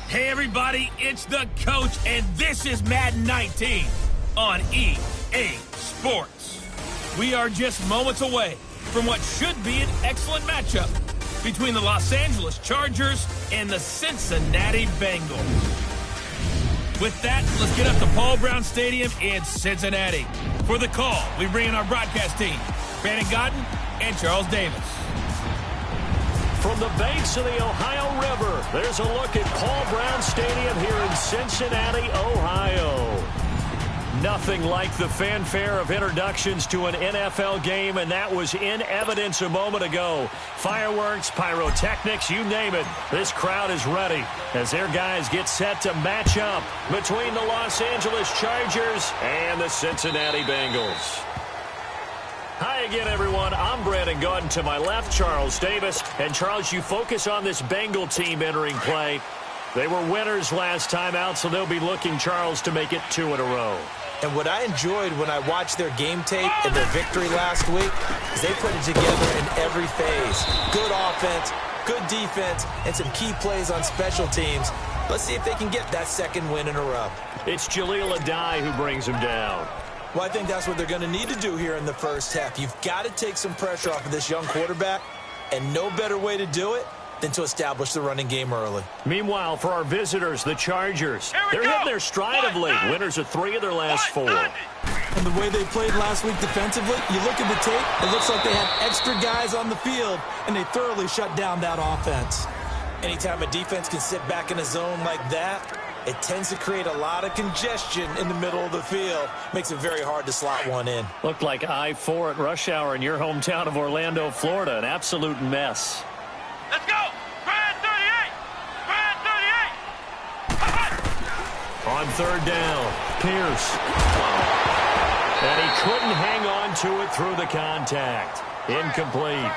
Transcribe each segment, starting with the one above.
Hey everybody, it's the coach, and this is Madden 19 on EA Sports. We are just moments away from what should be an excellent matchup between the Los Angeles Chargers and the Cincinnati Bengals. With that, let's get up to Paul Brown Stadium in Cincinnati. For the call, we bring in our broadcast team, Brandon Godden and Charles Davis. From the banks of the Ohio River, there's a look at Paul Brown Stadium here in Cincinnati, Ohio. Nothing like the fanfare of introductions to an NFL game, and that was in evidence a moment ago. Fireworks, pyrotechnics, you name it. This crowd is ready as their guys get set to match up between the Los Angeles Chargers and the Cincinnati Bengals. Hi again, everyone. I'm Brandon Godden. To my left, Charles Davis. And, Charles, you focus on this Bengal team entering play. They were winners last time out, so they'll be looking, Charles, to make it 2 in a row. And what I enjoyed when I watched their game tape and their victory last week is they put it together in every phase. Good offense, good defense, and some key plays on special teams. Let's see if they can get that second win in a row. It's Jaleel Adai who brings him down. Well, I think that's what they're going to need to do here in the first half. You've got to take some pressure off of this young quarterback, and no better way to do it than to establish the running game early. Meanwhile, for our visitors, the Chargers, they're hitting their stride of late. Winners of 3 of their last 4. And the way they played last week defensively, you look at the tape, it looks like they had extra guys on the field, and they thoroughly shut down that offense. Anytime a defense can sit back in a zone like that, it tends to create a lot of congestion in the middle of the field. Makes it very hard to slot one in. Looked like I-4 at rush hour in your hometown of Orlando, Florida. An absolute mess. Let's go! Brand 38! Brand 38! On third down, Pierce. And he couldn't hang on to it through the contact. Incomplete.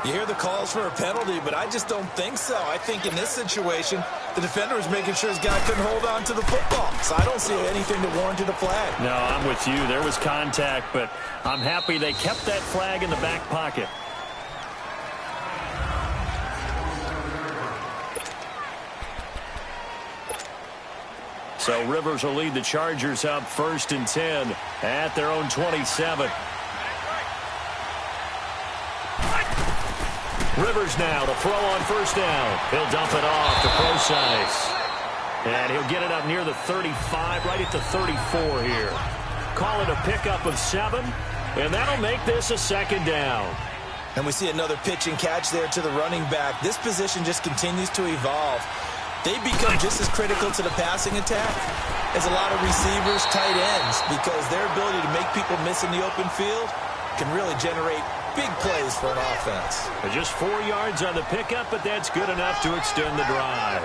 You hear the calls for a penalty, but I just don't think so. I think in this situation, the defender was making sure his guy couldn't hold on to the football. So I don't see anything to warrant a flag. No, I'm with you. There was contact, but I'm happy they kept that flag in the back pocket. So Rivers will lead the Chargers up 1st and 10 at their own 27. Rivers now to throw on 1st down. He'll dump it off to Procise. And he'll get it up near the 35, right at the 34 here. Call it a pickup of 7, and that'll make this a 2nd down. And we see another pitch and catch there to the running back. This position just continues to evolve. They become just as critical to the passing attack as a lot of receivers, tight ends, because their ability to make people miss in the open field can really generate big plays for an offense. Just 4 yards on the pickup, but that's good enough to extend the drive.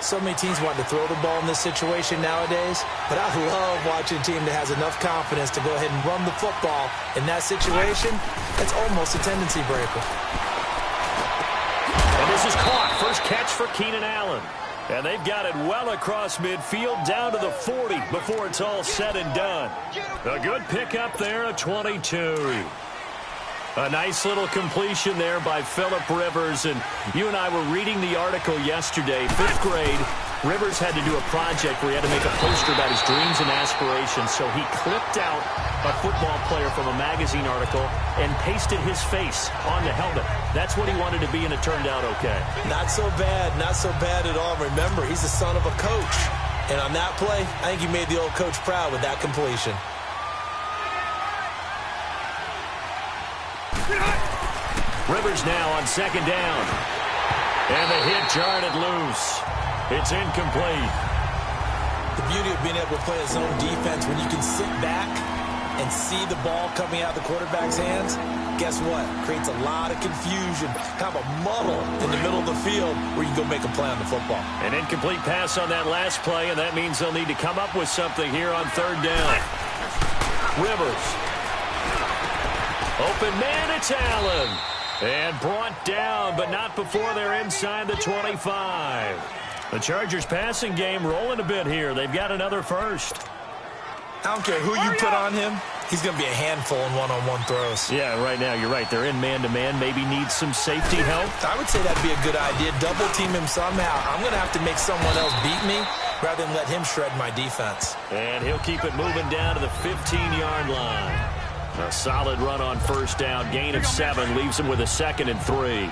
So many teams want to throw the ball in this situation nowadays, but I love watching a team that has enough confidence to go ahead and run the football. In that situation, it's almost a tendency breaker. And this is caught. First catch for Keenan Allen. And they've got it well across midfield down to the 40 before it's all said and done. A good pickup there at 22. A nice little completion there by Phillip Rivers. And you and I were reading the article yesterday, 5th grade. Rivers had to do a project where he had to make a poster about his dreams and aspirations. So he clipped out a football player from a magazine article and pasted his face on the helmet. That's what he wanted to be, and it turned out okay. Not so bad at all. Remember, he's the son of a coach. And on that play, I think he made the old coach proud with that completion. Rivers now on 2nd down. And the hit jarred it loose. It's incomplete. The beauty of being able to play a zone defense when you can sit back and see the ball coming out of the quarterback's hands, guess what? Creates a lot of confusion, kind of a muddle in the middle of the field where you can go make a play on the football. An incomplete pass on that last play, and that means they'll need to come up with something here on 3rd down. Rivers. Open man, it's Allen. And brought down, but not before they're inside the 25. The Chargers passing game rolling a bit here. They've got another first. I don't care who you put on him. He's going to be a handful in one-on-one throws. Yeah, right now, you're right. They're in man-to-man. Maybe needs some safety help. I would say that'd be a good idea. Double team him somehow. I'm going to have to make someone else beat me rather than let him shred my defense. And he'll keep it moving down to the 15-yard line. A solid run on first down. Gain of 7 leaves him with a 2nd and 3.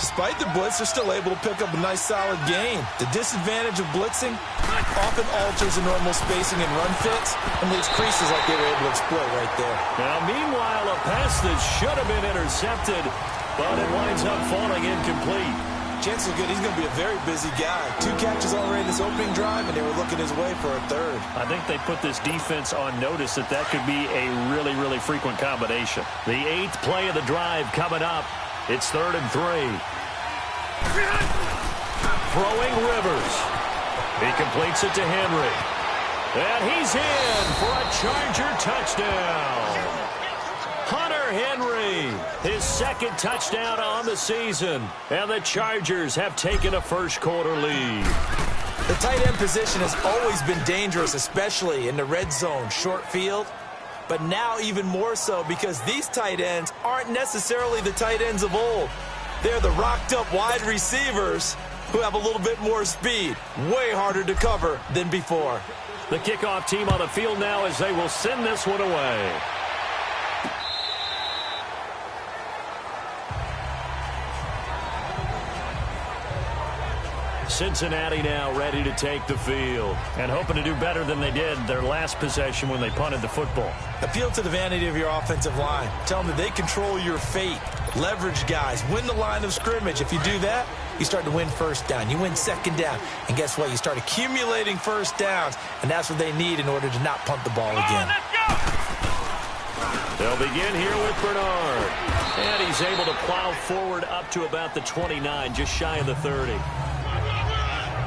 Despite the blitz, they're still able to pick up a nice, solid gain. The disadvantage of blitzing often alters the normal spacing and run fits and leaves creases like they were able to exploit right there. Now, meanwhile, a pass that should have been intercepted, but it winds up falling incomplete. Chances are good he's going to be a very busy guy. 2 catches already this opening drive, and they were looking his way for a 3rd. I think they put this defense on notice that could be a really, really frequent combination. The 8th play of the drive coming up. It's 3rd and 3. Throwing Rivers. He completes it to Henry. And he's in for a Charger touchdown. Hunter Henry, his 2nd touchdown on the season. And the Chargers have taken a first-quarter lead. The tight end position has always been dangerous, especially in the red zone, short field. But now even more so because these tight ends aren't necessarily the tight ends of old. They're the rocked-up wide receivers who have a little bit more speed. Way harder to cover than before. The kickoff team on the field now as they will send this one away. Cincinnati now ready to take the field and hoping to do better than they did their last possession when they punted the football. Appeal to the vanity of your offensive line. Tell them that they control your fate. Leverage guys. Win the line of scrimmage. If you do that, you start to win first down. You win second down. And guess what? You start accumulating first downs. And that's what they need in order to not punt the ball again. They'll begin here with Bernard. And he's able to plow forward up to about the 29, just shy of the 30.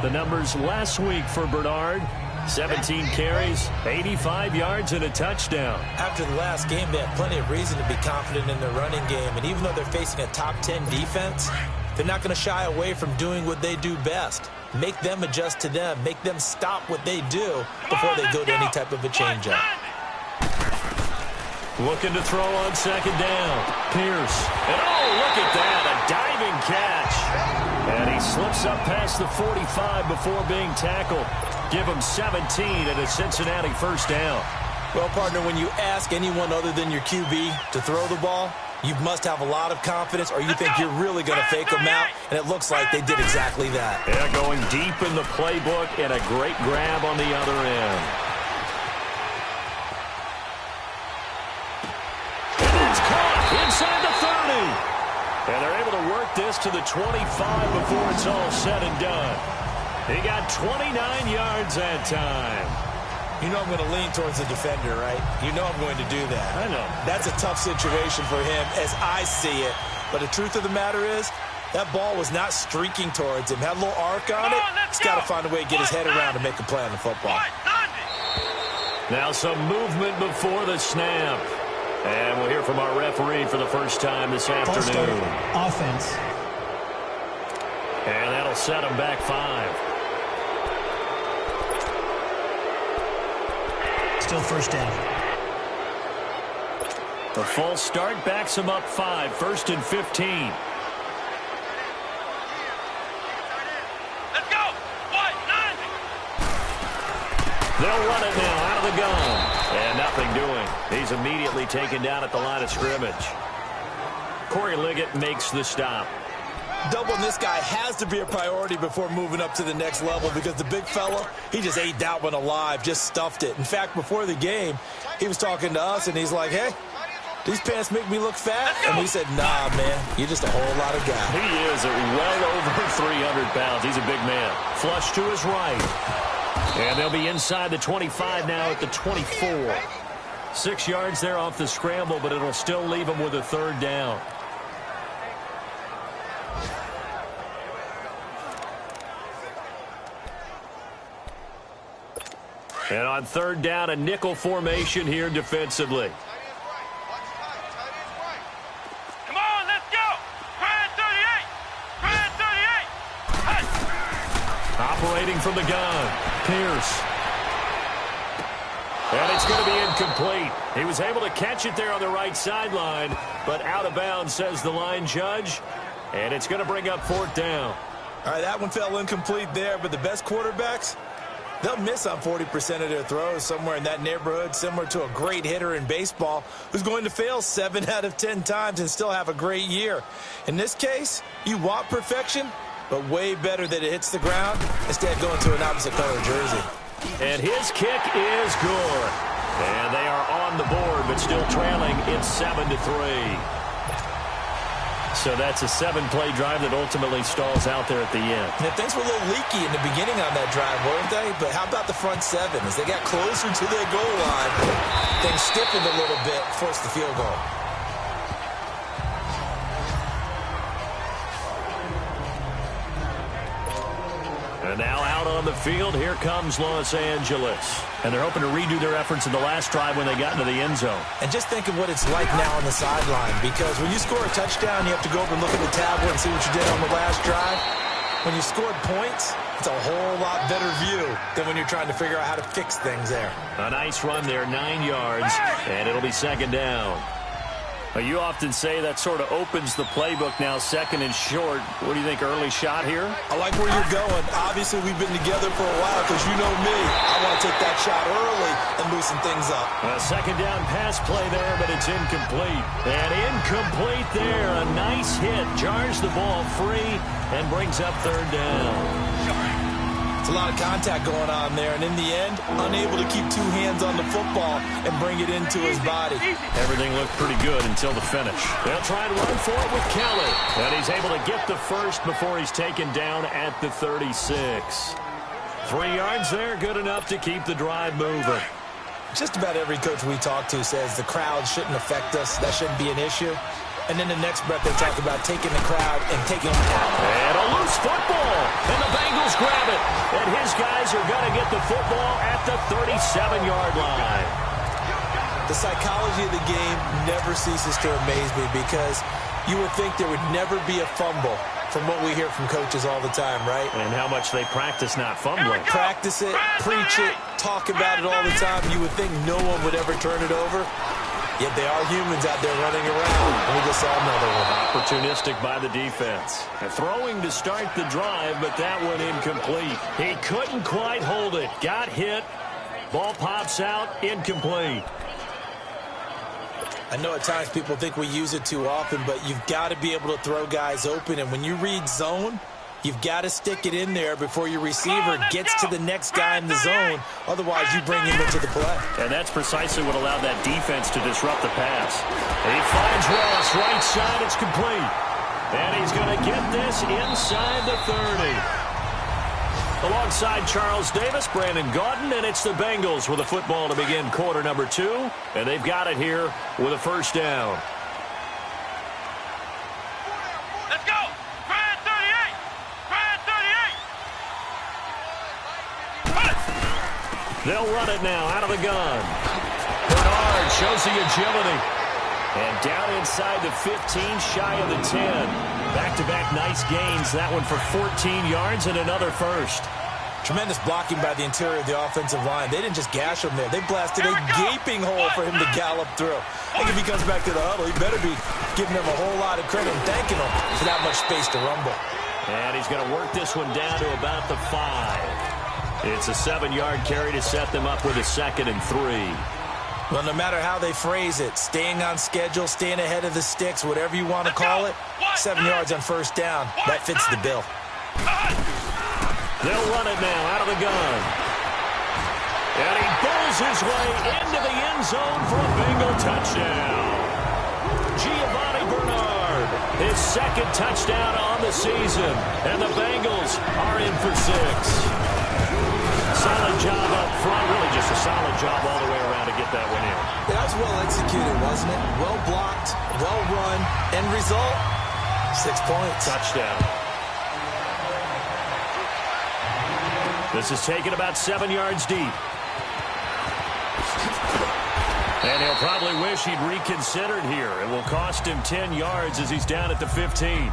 The numbers last week for Bernard, 17 carries, 85 yards, and a touchdown. After the last game, they have plenty of reason to be confident in their running game. And even though they're facing a top 10 defense, they're not going to shy away from doing what they do best. Make them adjust to them. Make them stop what they do before they go to any type of a changeup. Looking to throw on second down. Pierce. And oh, look at that, a diving catch. And he slips up past the 45 before being tackled. Give him 17 and a Cincinnati first down. Well, partner, when you ask anyone other than your QB to throw the ball, you must have a lot of confidence or you think you're really going to fake them out, and it looks like they did exactly that. Yeah, going deep in the playbook and a great grab on the other end. Inside the 30. And they're able to work this to the 25 before it's all said and done. He got 29 yards that time. You know I'm going to lean towards the defender, right? You know I'm going to do that. I know. That's a tough situation for him as I see it. But the truth of the matter is, that ball was not streaking towards him. Had a little arc on it. He's got to find a way to get his head around to make a play on the football. Now some movement before the snap. And we'll hear from our referee for the first time this afternoon. Offense. And that'll set them back 5. Still first down. The false start backs them up 5. 1st and 15. Let's go. They'll run it now out of the gun. And nothing doing. He's immediately taken down at the line of scrimmage. Corey Liggett makes the stop. Doubling this guy has to be a priority before moving up to the next level because the big fella, he just ate that one alive, just stuffed it. In fact, before the game, he was talking to us, and he's like, hey, these pants make me look fat? And we said, nah, man, you're just a whole lot of guy. He is well over 300 pounds. He's a big man. Flush to his right. And they'll be inside the 25 now at the 24. 6 yards there off the scramble, but it'll still leave them with a 3rd down. And on 3rd down, a nickel formation here defensively. Come on, let's go. Try 38. Try 38. Operating from the gun. Pierce. And it's going to be incomplete. He was able to catch it there on the right sideline, but out of bounds, says the line judge. And it's going to bring up 4th down. All right, that one fell incomplete there, but the best quarterbacks, they'll miss on 40% of their throws, somewhere in that neighborhood, similar to a great hitter in baseball who's going to fail 7 out of 10 times and still have a great year. In this case, you want perfection, but way better that it hits the ground instead of going to an opposite color jersey. And his kick is good. And they are on the board, but still trailing. It's 7-3. So that's a 7-play drive that ultimately stalls out there at the end. Now, things were a little leaky in the beginning on that drive, weren't they? But how about the front 7? As they got closer to their goal line, things stiffened a little bit, forced the field goal. And now out on the field, here comes Los Angeles. And they're hoping to redo their efforts in the last drive when they got into the end zone. And just think of what it's like now on the sideline, because when you score a touchdown, you have to go over and look at the tablet and see what you did on the last drive. When you scored points, it's a whole lot better view than when you're trying to figure out how to fix things there. A nice run there, 9 yards, and it'll be 2nd down. You often say that sort of opens the playbook now, 2nd and short. What do you think, early shot here? I like where you're going. Obviously, we've been together for a while because you know me. I want to take that shot early and loosen things up. A 2nd down pass play there, but it's incomplete. And incomplete there. A nice hit. Jars the ball free and brings up 3rd down. It's a lot of contact going on there, and in the end, unable to keep 2 hands on the football and bring it into his body. Everything looked pretty good until the finish. They'll try and run for it with Kelly. And he's able to get the first before he's taken down at the 36. 3 yards there, good enough to keep the drive moving. Just about every coach we talk to says the crowd shouldn't affect us. That shouldn't be an issue. And then the next breath they talk about taking the crowd and taking them out. And a loose football. And the Bengals grab it. And his guys are going to get the football at the 37-yard line. The psychology of the game never ceases to amaze me because you would think there would never be a fumble from what we hear from coaches all the time, right? And how much they practice not fumbling. Practice it, preach it, talk about it all the time. You would think no one would ever turn it over. Yet they are humans out there running around, and we just saw another one. Opportunistic by the defense. Throwing to start the drive, but that one incomplete. He couldn't quite hold it. Got hit. Ball pops out. Incomplete. I know at times people think we use it too often, but you've got to be able to throw guys open. And when you read zone, you've got to stick it in there before your receiver gets to the next guy in the zone. Otherwise, you bring him into the play. And that's precisely what allowed that defense to disrupt the pass. He finds Ross, right side, it's complete. And he's going to get this inside the 30. Alongside Charles Davis, Brandon Gaudin, and it's the Bengals with the football to begin quarter number 2. And they've got it here with a 1st down. They'll run it now out of the gun. Bernard shows the agility. And down inside the 15, shy of the 10. Back-to-back nice gains. That one for 14 yards and another 1st. Tremendous blocking by the interior of the offensive line. They didn't just gash him there. They blasted a gaping hole for him to gallop through. I think if he comes back to the huddle, he better be giving them a whole lot of credit and thanking them for that much space to rumble. And he's going to work this one down to about the 5. It's a 7-yard carry to set them up with a 2nd and 3. Well, no matter how they phrase it, staying on schedule, staying ahead of the sticks, whatever you want to call it, 7 yards on 1st down, that fits the bill. They'll run it now out of the gun. And he bulls his way into the end zone for a Bengal touchdown. Giovanni Bernard, his 2nd touchdown on the season. And the Bengals are in for 6. Solid job up front. Really just a solid job all the way around to get that one in. That was well executed, wasn't it? Well blocked, well run. End result, 6 points. Touchdown. This is taken about 7 yards deep. And he'll probably wish he'd reconsidered here. It will cost him 10 yards as he's down at the 15.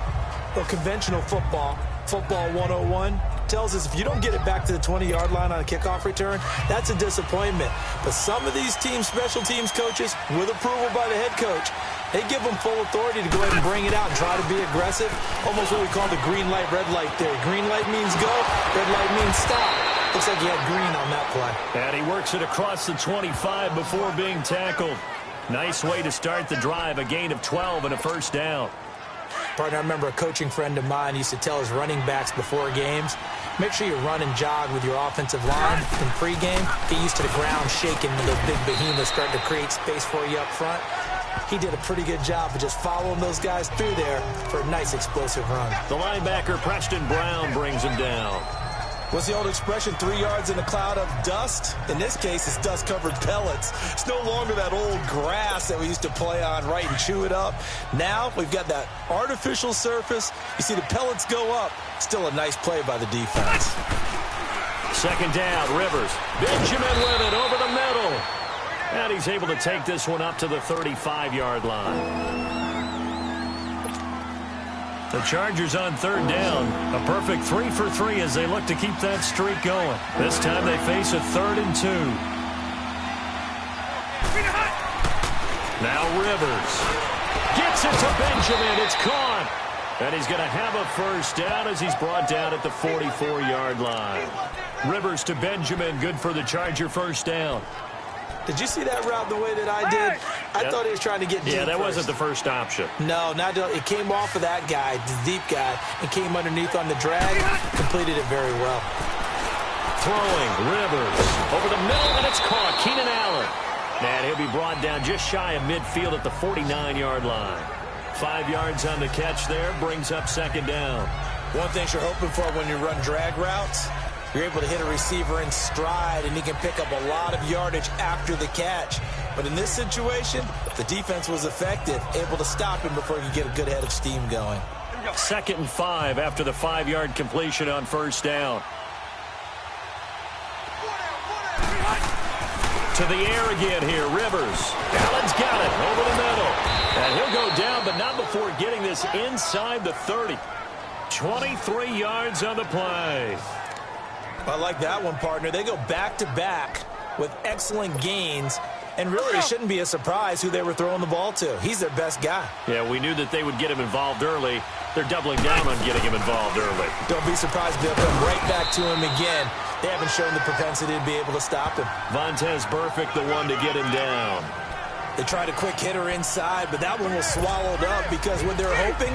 Well, conventional football 101, tells us if you don't get it back to the 20-yard line on a kickoff return, that's a disappointment. But some of these special teams coaches, with approval by the head coach, they give them full authority to go ahead and bring it out and try to be aggressive. Almost what we call the green light, red light theory. Green light means go, red light means stop. Looks like he had green on that play. And he works it across the 25 before being tackled. Nice way to start the drive, a gain of 12 and a first down. Partner, I remember a coaching friend of mine used to tell his running backs before games, make sure you run and jog with your offensive line in pregame. Get used to the ground shaking when those big behemoths start to create space for you up front. He did a pretty good job of just following those guys through there for a nice explosive run. The linebacker, Preston Brown, brings him down. What's the old expression, 3 yards in a cloud of dust? In this case, it's dust-covered pellets. It's no longer that old grass that we used to play on, right, and chew it up. Now we've got that artificial surface. You see the pellets go up. Still a nice play by the defense. Second down, Rivers. Benjamin with it over the middle. And he's able to take this one up to the 35-yard line. The Chargers on third down. A perfect 3 for 3 as they look to keep that streak going. This time they face a 3rd and 2. Now Rivers gets it to Benjamin. It's caught. And he's going to have a first down as he's brought down at the 44-yard line. Rivers to Benjamin. Good for the Charger first down. Did you see that route the way that I did? I thought he was trying to get deep. Yeah, that first. wasn't the first option. No, it came off of that guy, the deep guy, and came underneath on the drag. Completed it very well. Throwing, Rivers over the middle, and it's caught. Keenan Allen. And he'll be brought down just shy of midfield at the 49-yard line. 5 yards on the catch there, brings up second down. One thing you're hoping for when you run drag routes, you're able to hit a receiver in stride, and he can pick up a lot of yardage after the catch. But in this situation, the defense was effective, able to stop him before he could get a good head of steam going. 2nd and 5 after the 5-yard completion on first down. To the air again here, Rivers. Allen's got it over the middle. And he'll go down, but not before getting this inside the 30. 23 yards on the play. I like that one, partner. They go back-to-back with excellent gains, and really it shouldn't be a surprise who they were throwing the ball to. He's their best guy. Yeah, we knew that they would get him involved early. They're doubling down on getting him involved early. Don't be surprised if they'll come right back to him again. They haven't shown the propensity to be able to stop him. Vontez Burfict, the one to get him down. They tried a quick hitter inside, but that one was swallowed up because when they're hoping,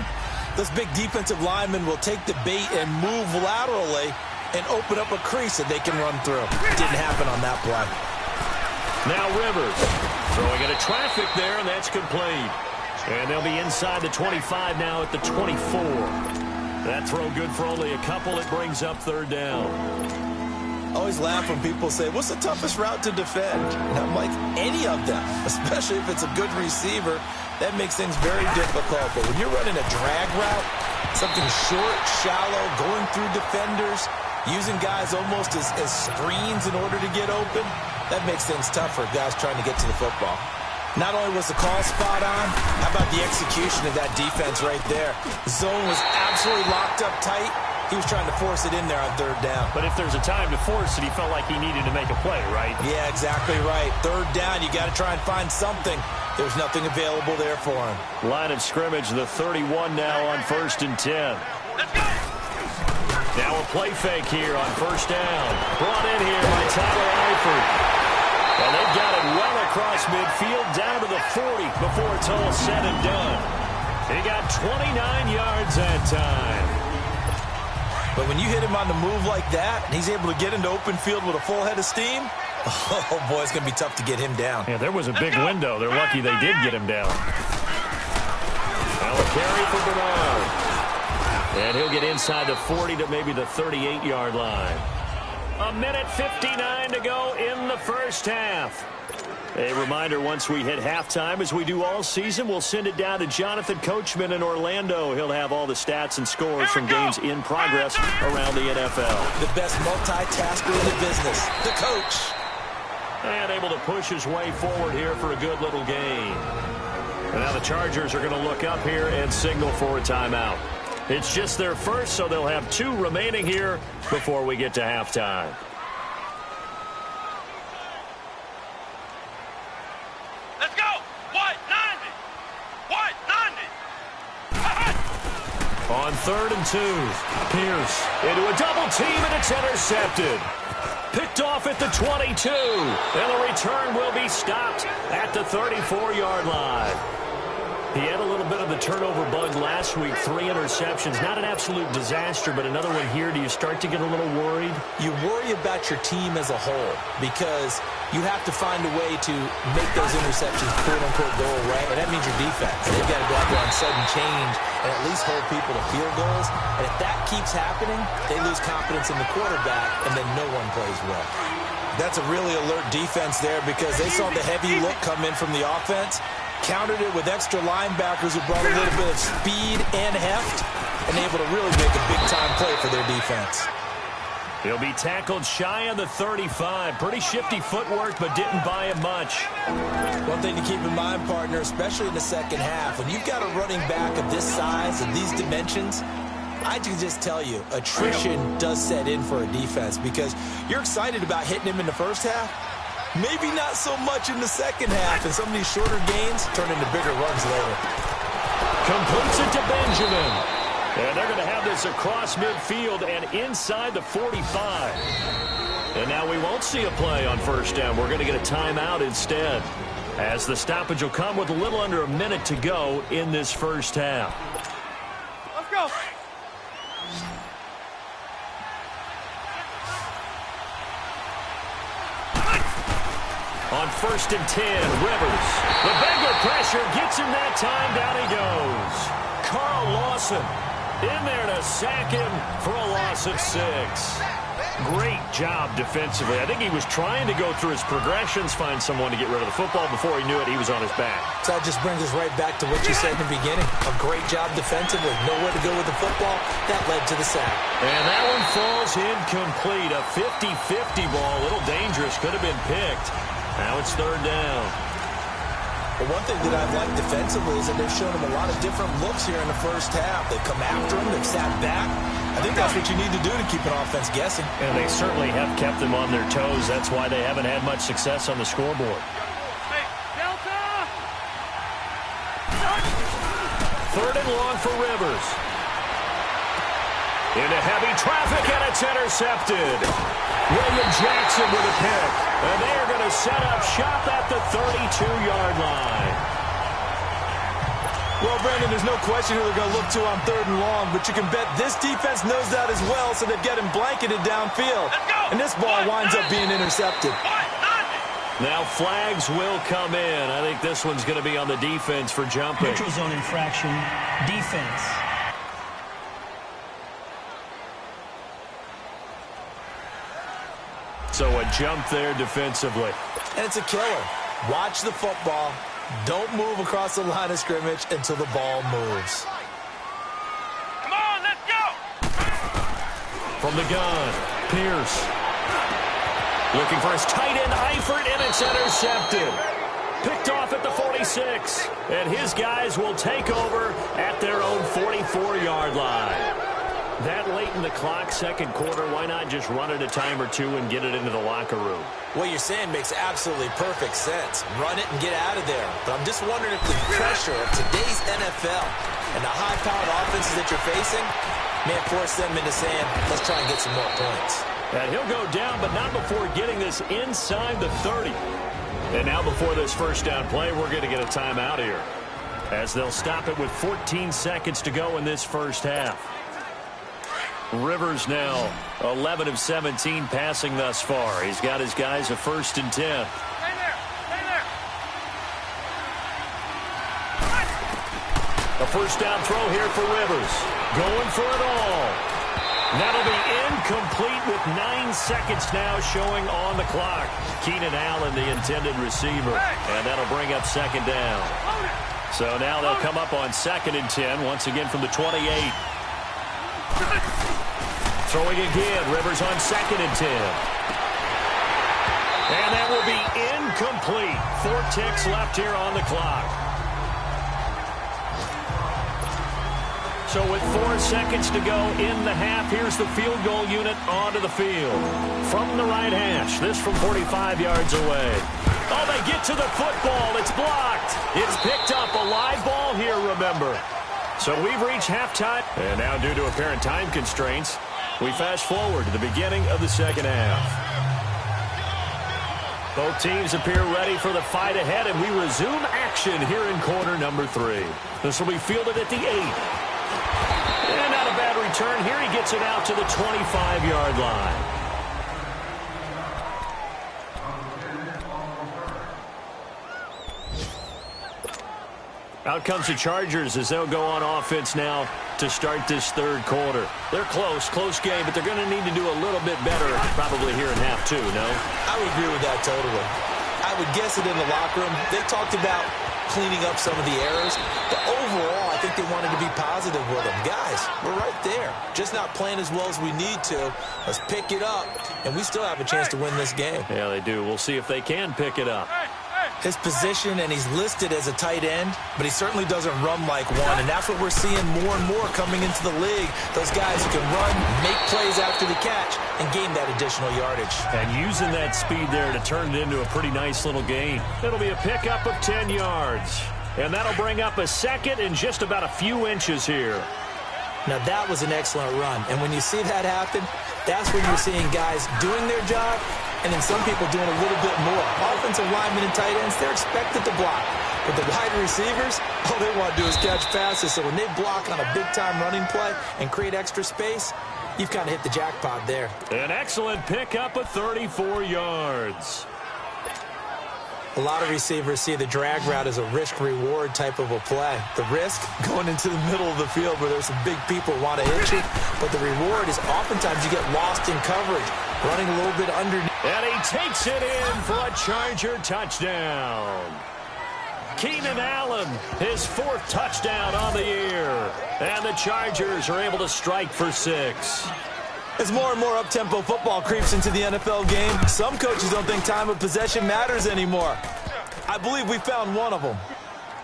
those big defensive linemen will take the bait and move laterally and open up a crease that they can run through. Didn't happen on that play. Now Rivers throwing into traffic there, and that's complete. And they'll be inside the 25 now at the 24. That throw good for only a couple. It brings up third down. I always laugh when people say, what's the toughest route to defend? And I'm like, any of them, especially if it's a good receiver. That makes things very difficult. But when you're running a drag route, something short, shallow, going through defenders, using guys almost as screens in order to get open, that makes things tough for guys trying to get to the football. Not only was the call spot on, how about the execution of that defense right there? The zone was absolutely locked up tight. He was trying to force it in there on third down. But if there's a time to force it, he felt like he needed to make a play, right? Yeah, exactly right. Third down, you got to try and find something. There's nothing available there for him. Line of scrimmage, the 31 now on 1st and 10. Let's go! Now a play fake here on first down. Brought in here by Tyler Eifert. And they've got it well across midfield down to the 40 before it's all said and done. He got 29 yards that time. But when you hit him on the move like that, and he's able to get into open field with a full head of steam, oh, boy, it's going to be tough to get him down. Yeah, there was a big window. They're lucky they did get him down. Now a carry for Bernard. And he'll get inside the 40 to maybe the 38-yard line. 1:59 to go in the first half. A reminder, once we hit halftime, as we do all season, we'll send it down to Jonathan Coachman in Orlando. He'll have all the stats and scores from games in progress around the NFL. The best multitasker in the business, the coach. And able to push his way forward here for a good little gain. And now the Chargers are going to look up here and signal for a timeout. It's just their first, so they'll have 2 remaining here before we get to halftime. Let's go! White 90! White 90! On 3rd and 2, Pierce into a double team, and it's intercepted. Picked off at the 22, and the return will be stopped at the 34-yard line. He had a little bit of the turnover bug last week, 3 interceptions. Not an absolute disaster, but another one here. Do you start to get a little worried? You worry about your team as a whole because you have to find a way to make those interceptions quote-unquote go away, and that means your defense. They've got to go out there on sudden change and at least hold people to field goals. And if that keeps happening, they lose confidence in the quarterback, and then no one plays well. That's a really alert defense there because they saw the heavy look come in from the offense, countered it with extra linebackers who brought a little bit of speed and heft, and able to really make a big-time play for their defense. He'll be tackled shy of the 35. Pretty shifty footwork, but didn't buy him much. One thing to keep in mind, partner, especially in the second half, when you've got a running back of this size and these dimensions, I can just tell you, attrition does set in for a defense because you're excited about hitting him in the first half. Maybe not so much in the second half, and some of these shorter gains turn into bigger runs later. Completes it to Benjamin. And they're going to have this across midfield and inside the 45. And now we won't see a play on first down. We're going to get a timeout instead, as the stoppage will come with a little under a minute to go in this first half. Let's go! On 1st and 10, Rivers. The Bengal pressure gets him that time. Down he goes. Carl Lawson in there to sack him for a loss of 6. Great job defensively. I think he was trying to go through his progressions, find someone to get rid of the football. Before he knew it, he was on his back. So that just brings us right back to what you said in the beginning. A great job defensively. Nowhere to go with the football. That led to the sack. And that one falls incomplete. A 50-50 ball. A little dangerous. Could have been picked. Now it's 3rd down. Well, one thing that I've liked defensively is that they've shown him a lot of different looks here in the first half. They've come after him. They've sat back. I think that's what you need to do to keep an offense guessing. And they certainly have kept them on their toes. That's why they haven't had much success on the scoreboard. Hey, Delta! 3rd and long for Rivers. Into heavy traffic, and it's intercepted. William Jackson with a pick. And they are going to set up shop at the 32-yard line. Well, Brandon, there's no question who they're going to look to on 3rd and long, but you can bet this defense knows that as well, so they've got him blanketed downfield. And this ball winds up being intercepted. Now flags will come in. I think this one's going to be on the defense for jumping. Neutral zone infraction, defense. So a jump there defensively. And it's a killer. Watch the football. Don't move across the line of scrimmage until the ball moves. Come on, let's go! From the gun, Pierce. Looking for his tight end, Eifert, and it's intercepted. Picked off at the 46. And his guys will take over at their own 44-yard line. That late in the clock, second quarter, why not just run it a time or two and get it into the locker room? What you're saying makes absolutely perfect sense. Run it and get out of there. But I'm just wondering if the pressure of today's NFL and the high-powered offenses that you're facing may have forced them into saying, let's try and get some more points. And he'll go down, but not before getting this inside the 30. And now before this first down play, we're going to get a timeout here, as they'll stop it with 14 seconds to go in this first half. Rivers now 11 of 17 passing thus far. He's got his guys a 1st and 10. Stay there! Stay there! A first down throw here for Rivers. Going for it all. That'll be incomplete with 9 seconds now showing on the clock. Keenan Allen, the intended receiver. And that'll bring up 2nd down. So now they'll come up on 2nd and 10, once again from the 28. Throwing again, Rivers on 2nd and 10. And that will be incomplete. 4 ticks left here on the clock. So So with 4 seconds to go in the half, here's the field goal unit onto the field. From the right hash, this from 45 yards away. Oh, they get to the football. It's blocked. It's picked up. A live ball here, remember. So we've reached halftime. And now due to apparent time constraints, we fast forward to the beginning of the second half. Both teams appear ready for the fight ahead, and we resume action here in quarter number 3. This will be fielded at the 8. And not a bad return here. He gets it out to the 25-yard line. Out comes the Chargers as they'll go on offense now to start this third quarter. They're close game, but they're going to need to do a little bit better probably here in half 2, no? I would agree with that totally. I would guess it in the locker room. They talked about cleaning up some of the errors, but overall, I think they wanted to be positive with them. Guys, we're right there. Just not playing as well as we need to. Let's pick it up, and we still have a chance to win this game. Yeah, they do. We'll see if they can pick it up. His position, and he's listed as a tight end, but he certainly doesn't run like one, and that's what we're seeing more and more coming into the league. Those guys who can run, make plays after the catch, and gain that additional yardage. And using that speed there to turn it into a pretty nice little gain. It'll be a pickup of 10 yards. And that'll bring up a second and just about a few inches here. Now, that was an excellent run, and when you see that happen, that's when you're seeing guys doing their job, and then some people doing a little bit more. Offensive linemen and tight ends, they're expected to block. But the wide receivers, all they want to do is catch passes. So when they block on a big-time running play and create extra space, you've kind of hit the jackpot there. An excellent pickup of 34 yards. A lot of receivers see the drag route as a risk-reward type of a play. The risk, going into the middle of the field where there's some big people who want to hit you. But the reward is oftentimes you get lost in coverage, running a little bit underneath. And he takes it in for a Charger touchdown. Keenan Allen, his 4th touchdown on the year. And the Chargers are able to strike for 6. As more and more up-tempo football creeps into the NFL game, some coaches don't think time of possession matters anymore. I believe we found one of them.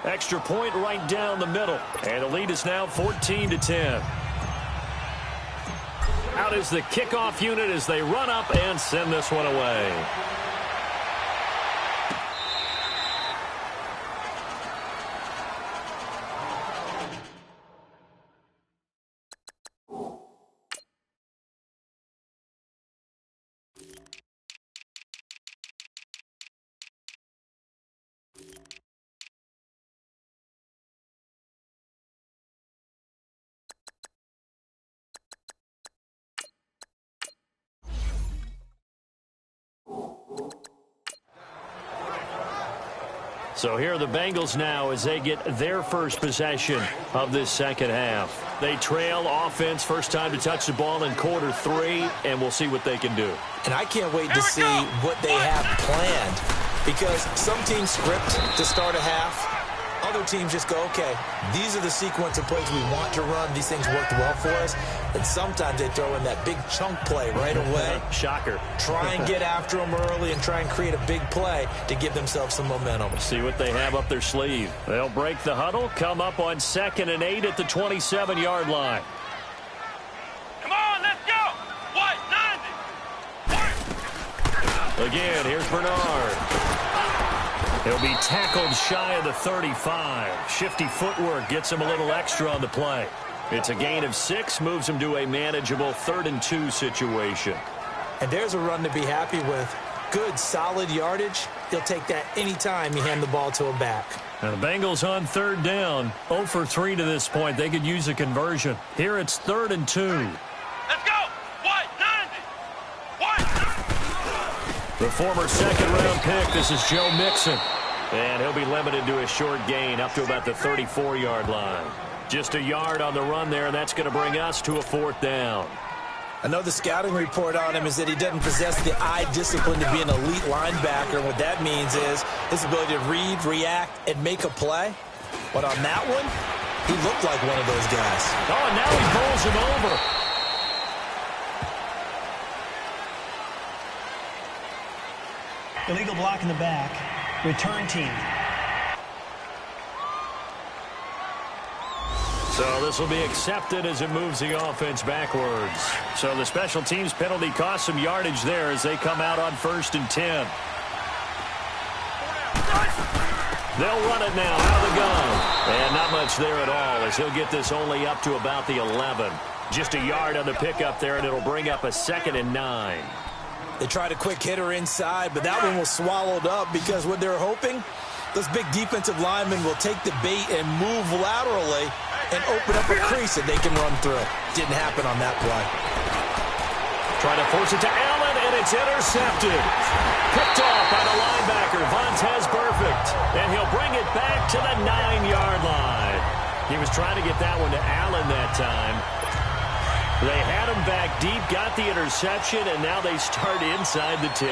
Extra point right down the middle. And the lead is now 14-10. Out is the kickoff unit as they run up and send this one away. So here are the Bengals now as they get their first possession of this second half. They trail offense, first time to touch the ball in quarter 3, and we'll see what they can do. And I can't wait to see what they have planned, because some teams script to start a half. Other teams just go, okay, these are the sequence of plays we want to run. These things worked well for us. And sometimes they throw in that big chunk play right away. Shocker. Try and get after them early and try and create a big play to give themselves some momentum. See what they have up their sleeve. They'll break the huddle, come up on 2nd and 8 at the 27-yard line. Come on, let's go. What? 90. Again, here's Bernard. He'll be tackled shy of the 35. Shifty footwork gets him a little extra on the play. It's a gain of 6, moves him to a manageable 3rd and 2 situation. And there's a run to be happy with. Good, solid yardage. He'll take that anytime you hand the ball to him back. Now the Bengals on 3rd down. 0 for 3 to this point. They could use a conversion. Here it's 3rd and 2. Let's go. What? 90. What? The former 2nd-round pick, this is Joe Mixon. And he'll be limited to a short gain up to about the 34-yard line. Just a yard on the run there, and that's going to bring us to a 4th down. I know the scouting report on him is that he doesn't possess the eye discipline to be an elite linebacker. And what that means is his ability to read, react, and make a play. But on that one, he looked like one of those guys. Oh, and now he bowls him over. Illegal block in the back. Return team. So this will be accepted as it moves the offense backwards. So the special teams penalty cost some yardage there as they come out on 1st and 10. They'll run it now out of the gun. And not much there at all as he'll get this only up to about the 11. Just a yard on the pickup there, and it'll bring up a 2nd and 9. They tried a quick hitter inside, but that one was swallowed up because what they're hoping, those big defensive linemen will take the bait and move laterally and open up a crease that they can run through. Didn't happen on that play. Trying to force it to Allen, and it's intercepted. Picked off by the linebacker, Vontaze Burfict. And he'll bring it back to the 9-yard line. He was trying to get that one to Allen that time. They had him back deep, got the interception, and now they start inside the 10.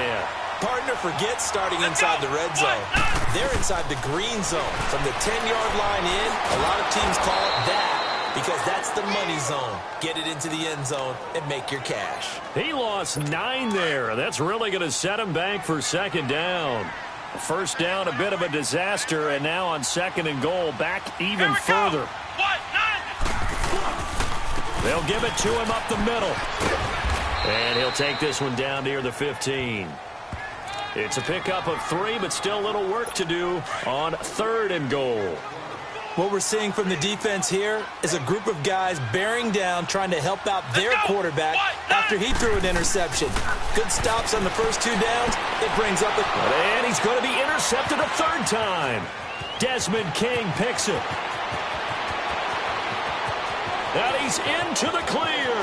Partner forgets starting inside the red zone. They're inside the green zone. From the 10-yard line in, a lot of teams call it that because that's the money zone. Get it into the end zone and make your cash. He lost 9 there. That's really going to set him back for 2nd down. First down, a bit of a disaster, and now on 2nd and goal, back even further. They'll give it to him up the middle. And he'll take this one down near the 15. It's a pickup of 3, but still a little work to do on 3rd and goal. What we're seeing from the defense here is a group of guys bearing down, trying to help out their quarterback after he threw an interception. Good stops on the first 2 downs. It brings up a... And he's going to be intercepted a 3rd time. Desmond King picks it. And he's into the clear.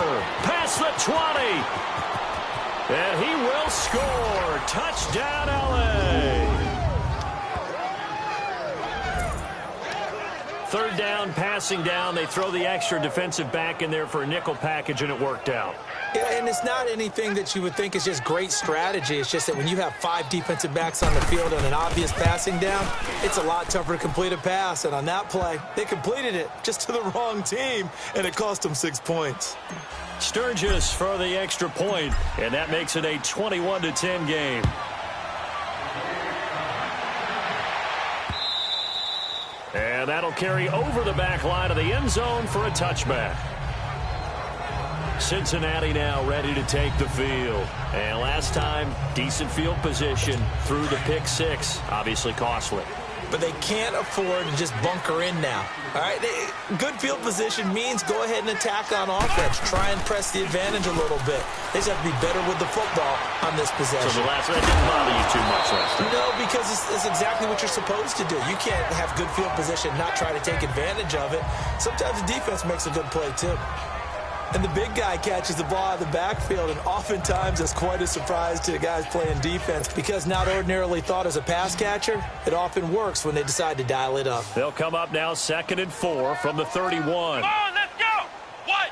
Past the 20. And he will score. Touchdown, L.A. 3rd down, passing down. They throw the extra defensive back in there for a nickel package, and it worked out. Yeah, and it's not anything that you would think is just great strategy. It's just that when you have 5 defensive backs on the field and an obvious passing down, it's a lot tougher to complete a pass. And on that play, they completed it just to the wrong team, and it cost them 6 points. Sturgis for the extra point, and that makes it a 21-10 game. And that'll carry over the back line of the end zone for a touchback. Cincinnati now ready to take the field. And last time, decent field position through the pick 6. Obviously costly. But they can't afford to just bunker in now. All right, good field position means go ahead and attack on offense. Try and press the advantage a little bit. They just have to be better with the football on this possession. So the last one didn't bother you too much last time? No, because it's exactly what you're supposed to do. You can't have good field position and not try to take advantage of it. Sometimes the defense makes a good play, too. And the big guy catches the ball out of the backfield, and oftentimes it's quite a surprise to the guys playing defense because not ordinarily thought as a pass catcher, it often works when they decide to dial it up. They'll come up now 2nd and 4 from the 31. Come on, let's go! What?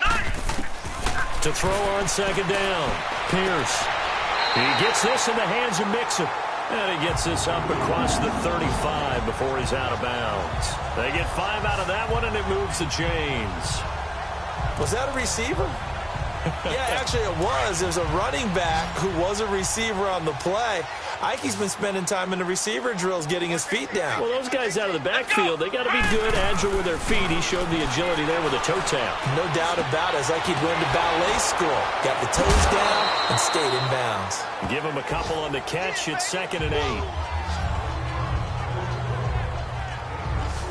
90! To throw on 2nd down. Pierce. He gets this in the hands of Mixon. And he gets this up across the 35 before he's out of bounds. They get 5 out of that one, and it moves the chains. Was that a receiver? Yeah, actually it was. There's a running back who was a receiver on the play. Ike's been spending time in the receiver drills getting his feet down. Well, those guys out of the backfield, they got to be good, agile with their feet. He showed the agility there with a toe tap. No doubt about it. It's like he'd went to ballet school. Got the toes down and stayed in bounds. Give him a couple on the catch. It's 2nd and 8.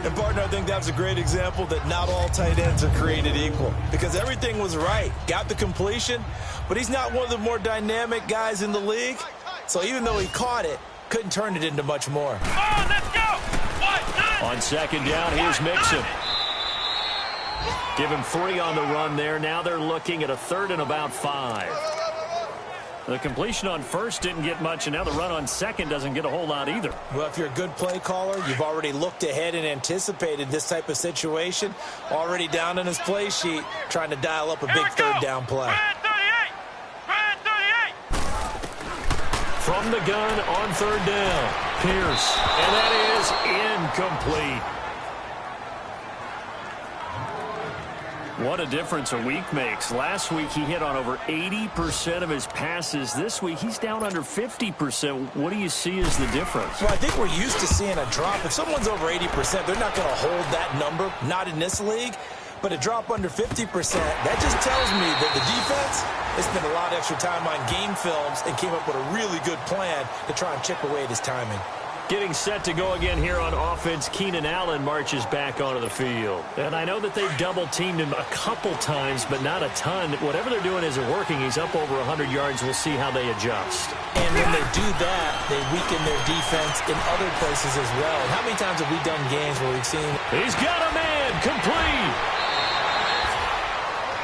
And, partner, I think that's a great example that not all tight ends are created equal because everything was right. Got the completion, but he's not one of the more dynamic guys in the league. So even though he caught it, couldn't turn it into much more. Come on, let's go! On 2nd down, here's Mixon. Give him 3 on the run there. Now they're looking at a 3rd and about 5. The completion on 1st didn't get much, and now the run on 2nd doesn't get a whole lot either. Well, if you're a good play caller, you've already looked ahead and anticipated this type of situation. Already down in his play sheet, trying to dial up a big 3rd down play. From the gun on 3rd down, Pierce. And that is incomplete. What a difference a week makes. Last week he hit on over 80% of his passes. This week he's down under 50%. What do you see as the difference? Well, I think we're used to seeing a drop. If someone's over 80%, they're not going to hold that number, not in this league. But a drop under 50%, that just tells me that the defense has spent a lot of extra time on game films and came up with a really good plan to try and chip away at his timing. Getting set to go again here on offense, Keenan Allen marches back onto the field. And I know that they've double-teamed him a couple times, but not a ton. Whatever they're doing isn't working. He's up over 100 yards. We'll see how they adjust. And when they do that, they weaken their defense in other places as well. And how many times have we done games where we've seen... He's got a man, complete!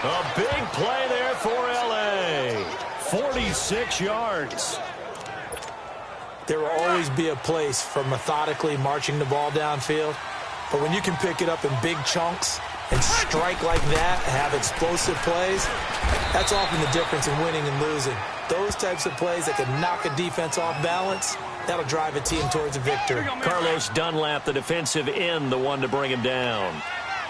A big play there for L.A. 46 yards. There will always be a place for methodically marching the ball downfield. But when you can pick it up in big chunks and strike like that, have explosive plays, that's often the difference in winning and losing. Those types of plays that can knock a defense off balance, that'll drive a team towards a victory. Carlos Dunlap, the defensive end, the one to bring him down.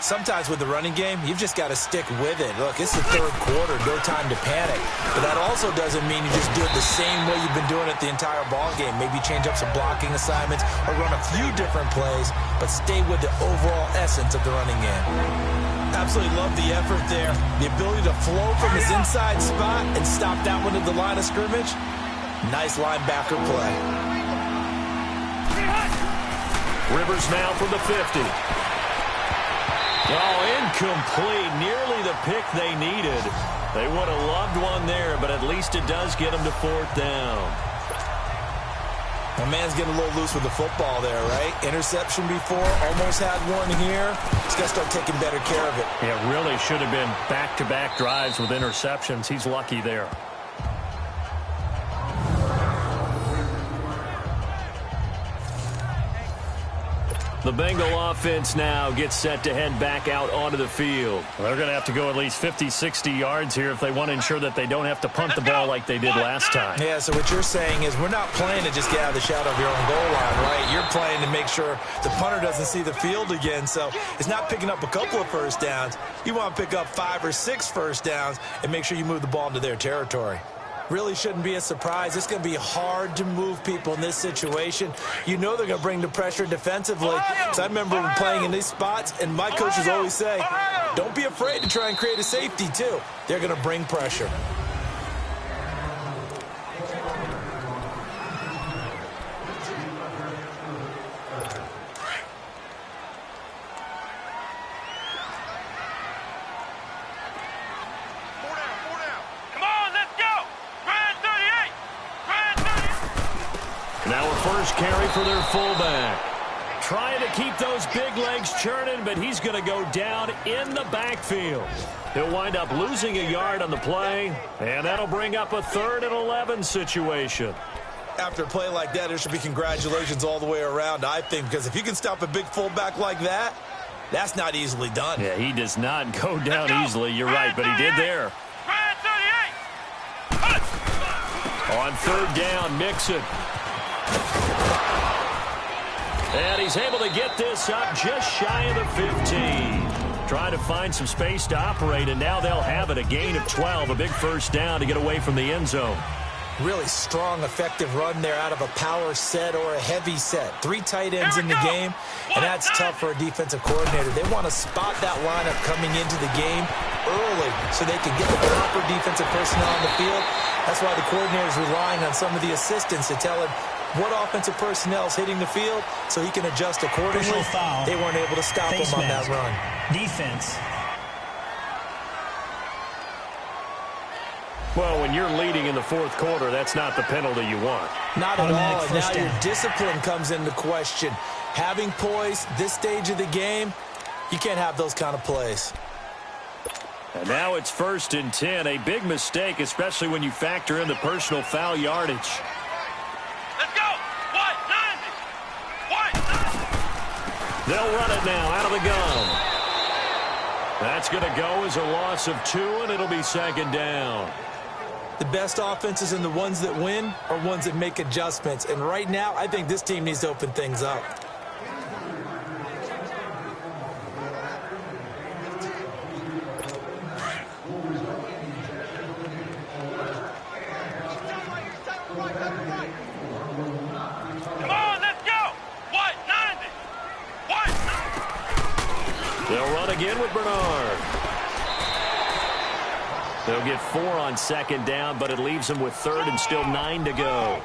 Sometimes with the running game, you've just got to stick with it. Look, it's the third quarter, no time to panic. But that also doesn't mean you just do it the same way you've been doing it the entire ball game. Maybe change up some blocking assignments or run a few different plays, but stay with the overall essence of the running game. Absolutely love the effort there. The ability to flow from his inside spot and stop that one at the line of scrimmage. Nice linebacker play. Rivers now from the 50. Oh, incomplete. Nearly the pick they needed. They would have loved one there, but at least it does get them to fourth down. My man's getting a little loose with the football there, right? Interception before, almost had one here. He's got to start taking better care of it. Yeah, really should have been back-to-back drives with interceptions. He's lucky there. The Bengal offense now gets set to head back out onto the field. They're going to have to go at least 50, 60 yards here if they want to ensure that they don't have to punt the ball like they did last time. Yeah, so what you're saying is we're not playing to just get out of the shadow of your own goal line, right? You're playing to make sure the punter doesn't see the field again. So it's not picking up a couple of first downs. You want to pick up 5 or 6 first downs and make sure you move the ball into their territory. Really shouldn't be a surprise. It's going to be hard to move people in this situation. You know they're going to bring the pressure defensively. Because I remember playing in these spots, and my coaches always say, don't be afraid to try and create a safety, too. They're going to bring pressure. Now a first carry for their fullback. Trying to keep those big legs churning, but he's going to go down in the backfield. He'll wind up losing a yard on the play, and that'll bring up a 3rd and 11 situation. After a play like that, there should be congratulations all the way around, I think, because if you can stop a big fullback like that, that's not easily done. Yeah, he does not go down easily. You're right, but he did there. On 3rd down, Mixon. And he's able to get this up just shy of the 15. Trying to find some space to operate, and now they'll have it. A gain of 12, a big first down to get away from the end zone. Really strong, effective run there out of a power set or a heavy set. 3 tight ends in the game, and that's tough for a defensive coordinator. They want to spot that lineup coming into the game early so they can get the proper defensive personnel on the field. That's why the coordinator is relying on some of the assistants to tell him what offensive personnel is hitting the field so he can adjust accordingly. They weren't able to stop him on that run. Defense. Well, when you're leading in the 4th quarter, that's not the penalty you want. Not at all. And now down. your discipline comes into question. Having poise this stage of the game, you can't have those kind of plays. And now it's 1st and 10. A big mistake, especially when you factor in the personal foul yardage. Let's go! They'll run it now out of the gun. That's going to go as a loss of 2, and it'll be 2nd down. The best offenses and the ones that win are ones that make adjustments. And right now, I think this team needs to open things up. again with Bernard. They'll get 4 on second down, but it leaves them with third and still 9 to go.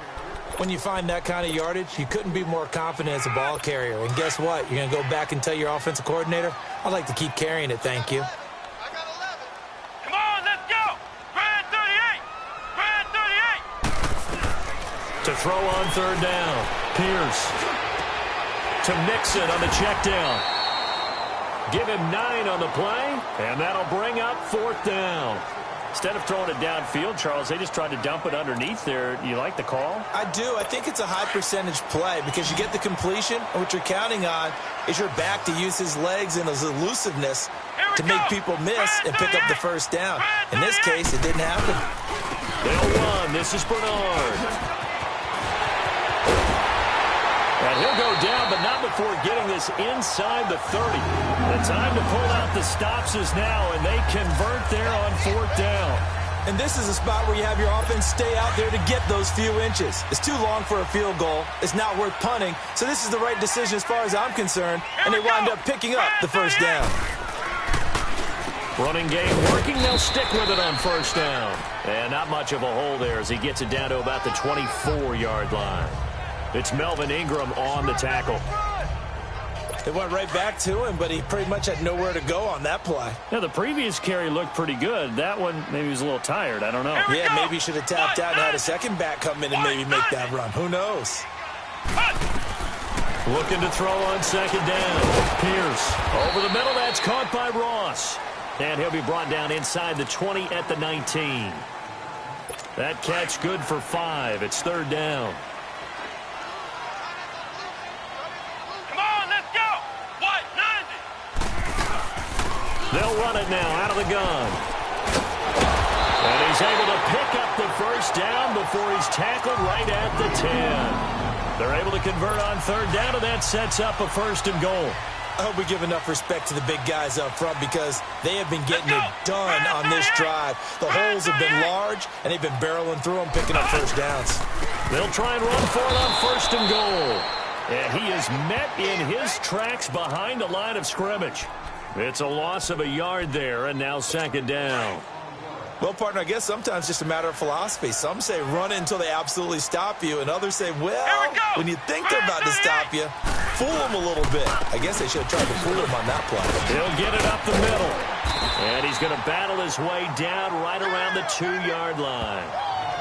When you find that kind of yardage, you couldn't be more confident as a ball carrier. And guess what? You're going to go back and tell your offensive coordinator, I'd like to keep carrying it, thank you. Come on, let's go! Brad 38! Brad 38! To throw on third down. Pierce. To Mixon on the check down. Give him 9 on the play, and that'll bring up fourth down. Instead of throwing it downfield, Charles, they just tried to dump it underneath there. You like the call? I do. I think it's a high percentage play because you get the completion, and what you're counting on is your back to use his legs and his elusiveness to make people miss and pick up the first down. In this case, it didn't happen. They'll run. This is Bernard. And he'll go down, but not before getting this inside the 30. The time to pull out the stops is now, and they convert there on fourth down. And this is a spot where you have your offense stay out there to get those few inches. It's too long for a field goal. It's not worth punting. So this is the right decision as far as I'm concerned, and they wind up picking up the first down. Running game working. They'll stick with it on first down. And not much of a hole there as he gets it down to about the 24-yard line. It's Melvin Ingram on the tackle. They went right back to him, but he pretty much had nowhere to go on that play. Now, the previous carry looked pretty good. That one, maybe he was a little tired. I don't know. Yeah, maybe he should have tapped out and had a second back come in and maybe make that run. Who knows? Looking to throw on second down. Pierce over the middle. That's caught by Ross. And he'll be brought down inside the 20 at the 19. That catch good for 5. It's third down. They'll run it now out of the gun. And he's able to pick up the first down before he's tackled right at the 10. They're able to convert on third down, and that sets up a first and goal. I hope we give enough respect to the big guys up front because they have been getting it done on this drive. The holes have been large, and they've been barreling through them, picking up first downs. They'll try and run for it on first and goal. And he is met in his tracks behind the line of scrimmage. It's a loss of a yard there, and now second down. Well, partner, I guess sometimes it's just a matter of philosophy. Some say run it until they absolutely stop you, and others say, well, when you think they're about to stop you, fool them a little bit. I guess they should have tried to fool him on that play. He'll get it up the middle. And he's going to battle his way down right around the 2-yard line.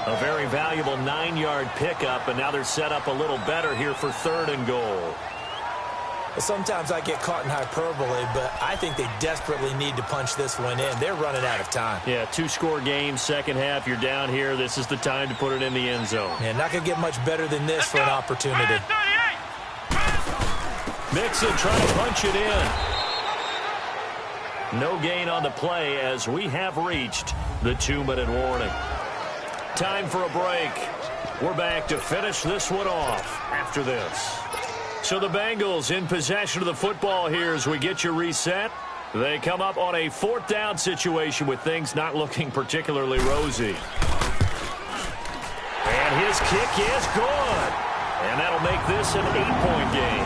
A very valuable 9-yard pickup, and now they're set up a little better here for third and goal. Sometimes I get caught in hyperbole, but I think they desperately need to punch this one in. They're running out of time. Yeah, 2-score game, second half, you're down here. This is the time to put it in the end zone. Yeah, not going to get much better than this for an opportunity. Mixon trying to punch it in. No gain on the play as we have reached the 2-minute warning. Time for a break. We're back to finish this one off after this. So the Bengals in possession of the football here as we get you reset. They come up on a fourth down situation with things not looking particularly rosy. And his kick is good. And that'll make this an 8-point game.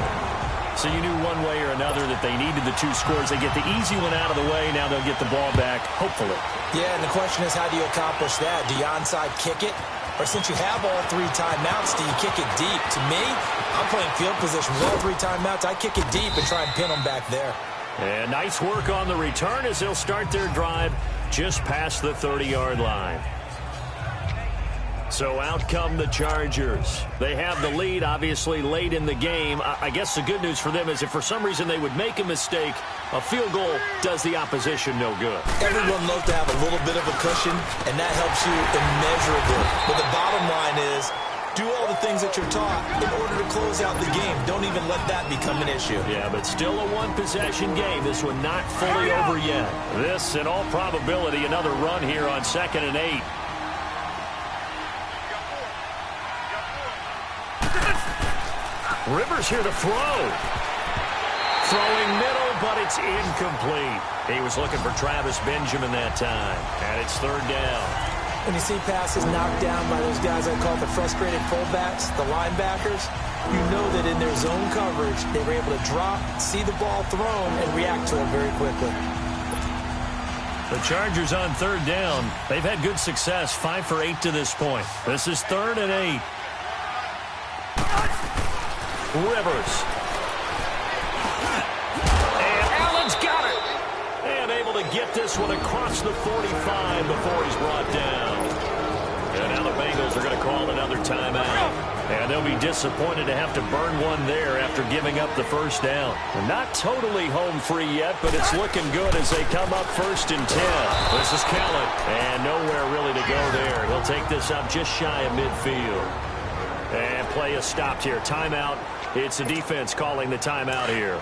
So you knew one way or another that they needed the 2 scores. They get the easy one out of the way. Now they'll get the ball back, hopefully. Yeah, and the question is, how do you accomplish that? Do you onside kick it? Or since you have all 3 timeouts, do you kick it deep? To me, I'm playing field position with all 3 timeouts. I kick it deep and try and pin them back there. And nice work on the return as they'll start their drive just past the 30-yard line. So out come the Chargers. They have the lead, obviously, late in the game. I guess the good news for them is if for some reason they would make a mistake, a field goal does the opposition no good. Everyone loves to have a little bit of a cushion, and that helps you immeasurably. But the bottom line is, do all the things that you're taught in order to close out the game. Don't even let that become an issue. Yeah, but still a one-possession game. This one not fully over yet. This, in all probability, another run here on 2nd and 8. Rivers here to throw. Throwing middle, but it's incomplete. He was looking for Travis Benjamin that time. And it's third down. When you see passes knocked down by those guys I call the frustrated fullbacks, the linebackers, you know that in their zone coverage, they were able to drop, see the ball thrown, and react to it very quickly. The Chargers on third down. They've had good success, 5 for 8 to this point. This is 3rd and 8. Rivers. And Allen's got it. And able to get this one across the 45 before he's brought down. And now the Bengals are going to call another timeout. And they'll be disappointed to have to burn one there after giving up the first down. They're not totally home free yet, but it's looking good as they come up 1st and 10. This is Kellen. And nowhere really to go there. He'll take this up just shy of midfield. And play is stopped here. Timeout. It's the defense calling the timeout here,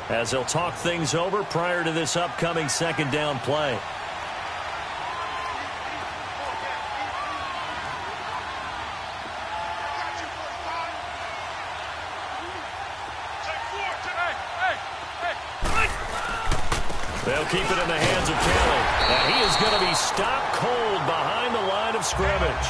as they'll talk things over prior to this upcoming 2nd down play. They'll keep it in the hands of Kelly. And he is going to be stopped cold behind the line of scrimmage.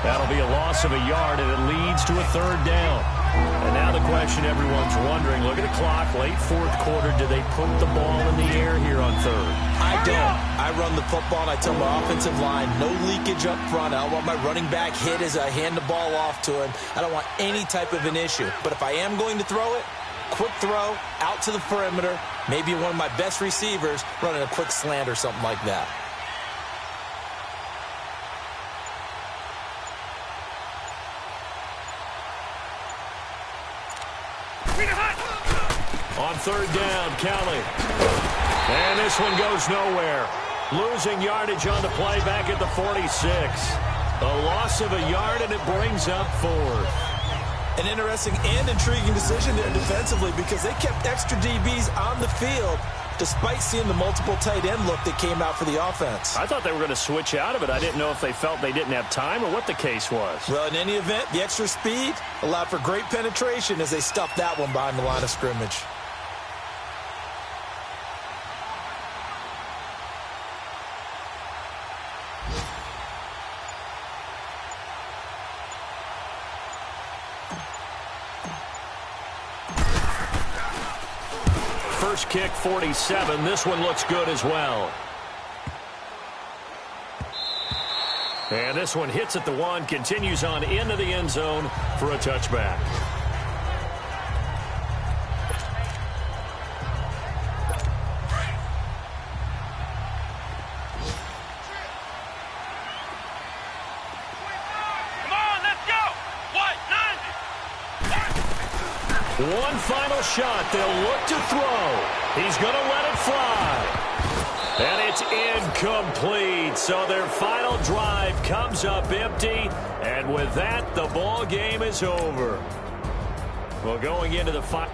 That'll be a loss of a yard, and it leads to a 3rd down. And now the question everyone's wondering, look at the clock, late 4th quarter, do they put the ball in the air here on 3rd? I don't. I run the football, and I tell my offensive line, no leakage up front. I don't want my running back hit as I hand the ball off to him. I don't want any type of an issue. But if I am going to throw it, quick throw, out to the perimeter, maybe one of my best receivers running a quick slant or something like that. On 3rd down, Kelly. And this one goes nowhere. Losing yardage on the play back at the 46. A loss of a yard, and it brings up 4th. An interesting and intriguing decision there defensively, because they kept extra DBs on the field despite seeing the multiple tight end look that came out for the offense. I thought they were going to switch out of it. I didn't know if they felt they didn't have time or what the case was. Well, in any event, the extra speed allowed for great penetration as they stuffed that one behind the line of scrimmage. First kick, 47. This one looks good as well. And this one hits at the 1, continues on into the end zone for a touchback. One final shot. They'll look to throw. He's going to let it fly. And it's incomplete. So their final drive comes up empty. And with that, the ball game is over. Well, going into the final...